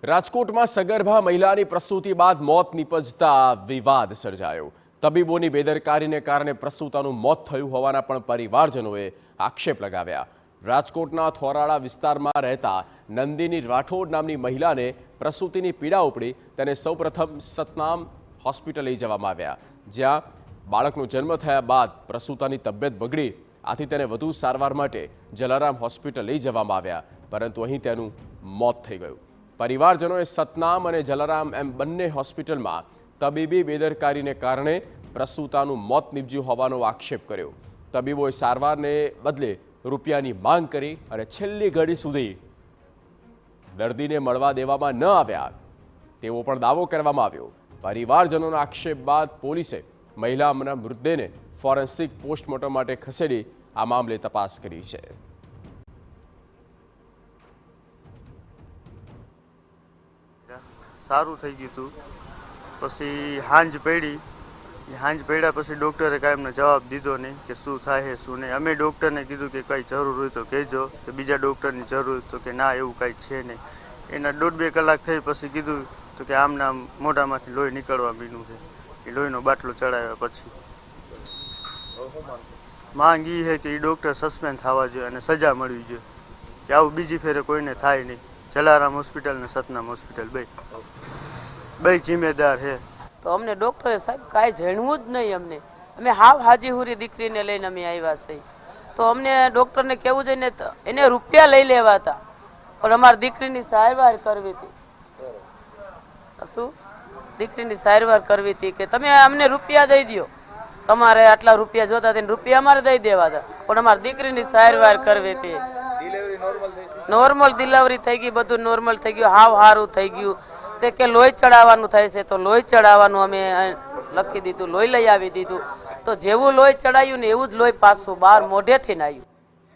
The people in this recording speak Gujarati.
રાજકોટમાં સગર્ભા મહિલાની પ્રસૂતિ બાદ મોત નિપજતા વિવાદ સર્જાયો। તબીબોની બેદરકારીને કારણે પ્રસૂતાનું મોત થયું હોવાના પણ પરિવારજનોએ આક્ષેપ લગાવ્યા। રાજકોટના થોરાળા વિસ્તારમાં રહેતા નંદિની રાઠોડ નામની મહિલાને પ્રસૂતિની પીડા ઉપડી તેને સૌપ્રથમ સતનામ હોસ્પિટલ લઈ જવામાં આવ્યા, જ્યાં બાળકનો જન્મ થયા બાદ પ્રસૂતાની તબિયત બગડી, આથી તેને વધુ સારવાર માટે જલારામ હોસ્પિટલ લઈ જવામાં આવ્યા, પરંતુ અહીં તેનું મોત થઈ ગયું। પરિવારજનોએ સતનામ અને જલારામ એમ બંને હોસ્પિટલમાં તબીબી બેદરકારીને કારણે પ્રસૂતાનું મોત નિપજ્યું હોવાનો આક્ષેપ કર્યો। તબીબોએ સારવારને બદલે રૂપિયાની માંગ કરી અને છેલ્લી ઘડી સુધી દર્દીને મળવા દેવામાં ન આવ્યા તેવો પણ દાવો કરવામાં આવ્યો। પરિવારજનોના આક્ષેપ બાદ પોલીસે મહિલાના મૃતદેહને ફોરેન્સિક પોસ્ટમોર્ટમ માટે ખસેડી આ મામલે તપાસ કરી છે। સારું થઈ ગયું હતું, પછી હાંજ પડ્યા પછી ડૉક્ટરે કાંઈ એમને જવાબ દીધો નહીં કે શું થાય શું નહીં। અમે ડૉક્ટરને કીધું કે કંઈ જરૂર હોય તો કહેજો, કે બીજા ડૉક્ટરની જરૂર હોય તો કે ના એવું કાંઈ છે નહીં। એના 1.5-2 કલાક થઈ પછી કીધું તો કે આમના મોઢામાંથી લોહી નીકળવા મીનું છે, એ લોહીનો બાટલો ચડાવ્યા પછી માંગ એ છે કે એ ડૉક્ટર સસ્પેન્ડ થવા જોઈએ અને સજા મળવી જોઈએ કે આવું બીજી ફેરે કોઈને થાય નહીં। જલારામ હોસ્પિટલ ને સતનામ હોસ્પિટલ બે જિમ્મેદાર છે। તો અમને ડૉક્ટરે સાહેબ કાંઈ જાણવું જ નહીં અમને। અમે હાવ હાજી હુરી દીકરીને લઈને અમે આવ્યા છીએ, તો અમને ડૉક્ટરને કહેવું જોઈએ ને એને રૂપિયા લઈ લેવા હતા, પણ અમારી દીકરીની સારવાર કરવી હતી। શું દીકરીની સારવાર કરવી હતી કે તમે અમને રૂપિયા દઈ દો, તમારે આટલા રૂપિયા જોતા હતા, રૂપિયા અમારે દઈ દેવા હતા, પણ અમારી દીકરીની સારવાર કરવી હતી। નોર્મલ ડિલિવરી થઈ ગઈ, બધું નોર્મલ થઈ ગયું, હાવ સારું થઈ ગયું। તે કે લોહી ચડાવવાનું થાય છે તો લોહી ચડાવવાનું અમે લખી દીધું, લોહી લઈ આવી દીધું, તો જેવું લોહી ચડાવ્યું ને એવું જ લોહી પાછું બહાર મોઢેથી ને આવ્યું।